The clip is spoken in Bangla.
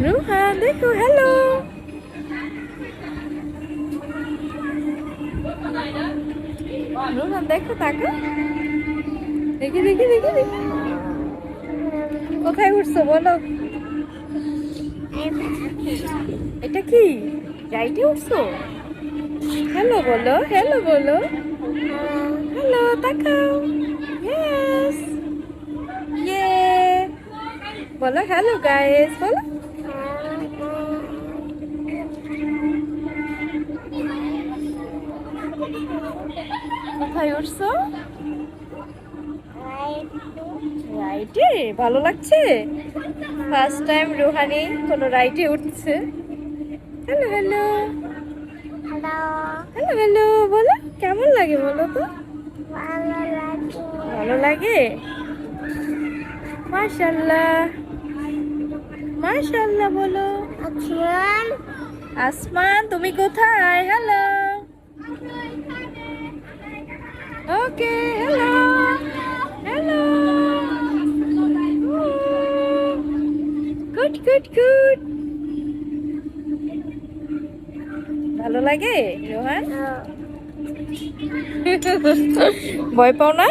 রোহান দেখো, হ্যালো। রোহান দেখো, তাকা, দেখি দেখি দেখি দেখি, কোথায় উঠছো বলো? এটা কি রাইটে উঠছো? হ্যালো বলো, হ্যালো বলো, হ্যালো তাকাও, ইয়েস, ইয়ে বলো, হ্যালো গাইস বলো। কোথায় উঠছো? রাইটে ভালো লাগছে? ফার্স্ট টাইম রুহানি কোনো রাইটে উঠছে। হ্যালো হ্যালো, হ্যালো হ্যালো বলো, কেমন লাগে বলো তো? ভালো লাগে, মাশাআল্লাহ, মাশাআল্লাহ বলো। আসমান তুমি কোথায়? Hello, okay, hello, hello, good good good. ভালো লাগে রোহান? ভয় পাও না?